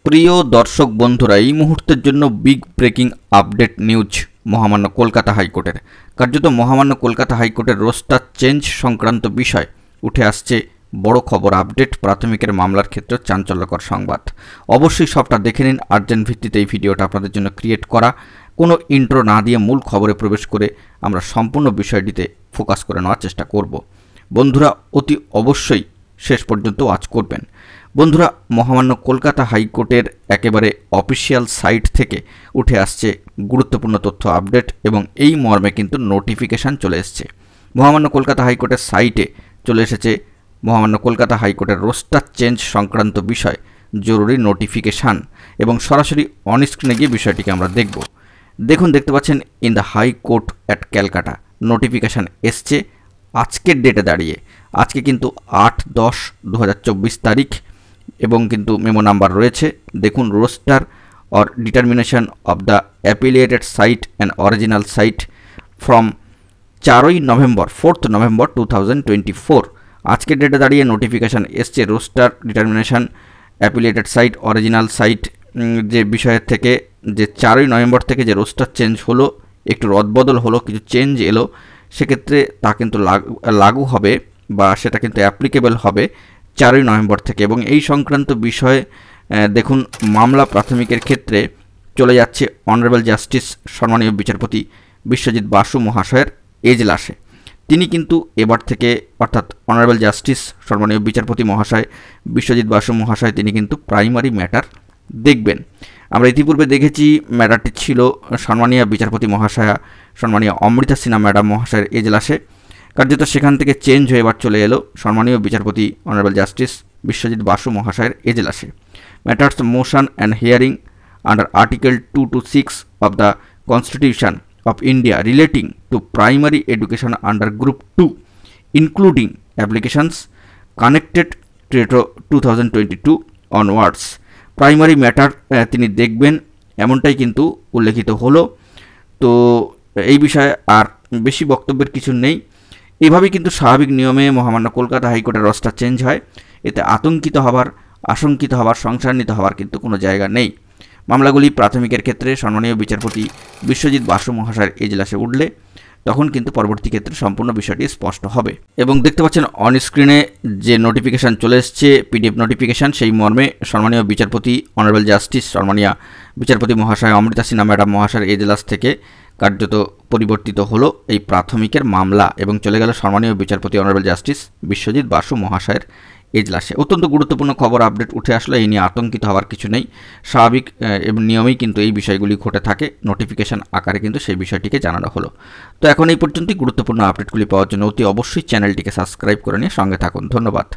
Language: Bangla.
প্রিয় দর্শক বন্ধুরা, এই মুহূর্তের জন্য বিগ ব্রেকিং আপডেট নিউজ মহামান্য কলকাতা হাইকোর্টের। কার্যত মহামান্য কলকাতা হাইকোর্টের রোস্টার চেঞ্জ সংক্রান্ত বিষয় উঠে আসছে বড় খবর আপডেট। প্রাথমিকের মামলার ক্ষেত্রে চাঞ্চল্যকর সংবাদ। অবশ্যই সবটা দেখে নিন। আর্জেন্ট ভিত্তিতে এই ভিডিওটা আপনাদের জন্য ক্রিয়েট করা। কোনো ইন্ট্রো না দিয়ে মূল খবরে প্রবেশ করে আমরা সম্পূর্ণ বিষয়টিতে ফোকাস করে নেওয়ার চেষ্টা করব। বন্ধুরা অতি অবশ্যই শেষ পর্যন্ত ওয়াচ করবেন। বন্ধুরা, মহামান্য কলকাতা হাইকোর্টের একেবারে অফিসিয়াল সাইট থেকে উঠে আসছে গুরুত্বপূর্ণ তথ্য আপডেট এবং এই মর্মে কিন্তু নোটিফিকেশান চলে এসছে। মহামান্য কলকাতা হাইকোর্টের সাইটে চলে এসেছে মহামান্য কলকাতা হাইকোর্টের রোস্টার চেঞ্জ সংক্রান্ত বিষয় জরুরি নোটিফিকেশান, এবং সরাসরি অনস্ক্রিনে গিয়ে বিষয়টিকে আমরা দেখব। দেখুন, দেখতে পাচ্ছেন in the high court at Calcutta notification এসছে আজকের ডেটে দাঁড়িয়ে। আজকে কিন্তু 8/10/2024 তারিখ এবং কিন্তু মেমো নাম্বার রয়েছে। দেখুন, roster or determination of the appellate side and original side from 4 November 4 November 2024। আজকের ডেটে দাঁড়িয়ে নোটিফিকেশান এসছে roster determination appellate side original side যে বিষয়ের থেকে, যে 4 নভেম্বর থেকে যে রোস্টার চেঞ্জ হলো, একটু রদবদল হলো, কিছু চেঞ্জ এলো, সেক্ষেত্রে তা কিন্তু লাগু হবে বা সেটা কিন্তু অ্যাপ্লিকেবল হবে 4 নভেম্বর থেকে। এবং এই সংক্রান্ত বিষয়ে দেখুন, মামলা প্রাথমিকের ক্ষেত্রে চলে যাচ্ছে অনারেবল জাস্টিস সম্মানীয় বিচারপতি বিশ্বজিৎ বাসু মহাশয়ের এজলাসে। তিনি কিন্তু এবার থেকে, অর্থাৎ অনারেবল জাস্টিস সম্মানীয় বিচারপতি মহাশয় বিশ্বজিৎ বাসু মহাশয়, তিনি কিন্তু প্রাইমারি ম্যাটার দেখবেন। আমরা ইতিপূর্বে দেখেছি ম্যাটারটি ছিল সম্মানীয় বিচারপতি মহাশয়া সম্মানীয় অমৃতা সিনহা ম্যাডাম মহাশয়ের এজলাসে। কার্যত সেখান থেকে চেঞ্জ হয়ে এবার চলে এলো সম্মানীয় বিচারপতি অনারেবল জাস্টিস বিশ্বজিৎ বাসু মহাশয়ের এজলাসে। Matters motion and hearing under article 2 to 6 of the constitution of India relating to primary education under group 2 including applications connected to 2022 onwards. Primary matter তিনি দেখবেন, এমনটাই কিন্তু উল্লেখিত হলো। তো এই বিষয়ে আর বেশি বক্তব্যের কিছু নেই। এভাবেই কিন্তু স্বাভাবিক নিয়মে মহামান্য কলকাতা হাইকোর্টের রোস্টার চেঞ্জ হয়। এতে আশঙ্কিত হবার সংশয়ান্বিত হওয়ার কিন্তু কোনো জায়গা নেই। মামলাগুলি প্রাথমিকের ক্ষেত্রে সম্মানীয় বিচারপতি বিশ্বজিৎ বাসু মহাশয়ের এজলাসে উঠলে তখন কিন্তু পরবর্তী ক্ষেত্রে সম্পূর্ণ বিষয়টি স্পষ্ট হবে। এবং দেখতে পাচ্ছেন অন স্ক্রিনে যে নোটিফিকেশান চলে এসছে, পিডিএফ নোটিফিকেশান, সেই মর্মে সম্মানীয় বিচারপতি অনারেবল জাস্টিস সম্মানীয় বিচারপতি মহাশয় অমৃতা সিনহা ম্যাডাম মহাশয়ের এজলাস থেকে কার্যত পরিবর্তিত হলো এই প্রাথমিকের মামলা এবং চলে গেল সম্মানীয় বিচারপতি অনারেবল জাস্টিস বিশ্বজিৎ বাসু মহাশয়ের এজলাসে। অত্যন্ত গুরুত্বপূর্ণ খবর আপডেট উঠে আসলো। এই নিয়ে আতঙ্কিত হওয়ার কিছু নেই। স্বাভাবিক নিয়মেই কিন্তু এই বিষয়গুলি ঘটে থাকে। নোটিফিকেশান আকারে কিন্তু সেই বিষয়টিকে জানানো হলো। তো এখন এই পর্যন্তই। গুরুত্বপূর্ণ আপডেটগুলি পাওয়ার জন্য অতি অবশ্যই চ্যানেলটিকে সাবস্ক্রাইব করে নিয়ে সঙ্গে থাকুন। ধন্যবাদ।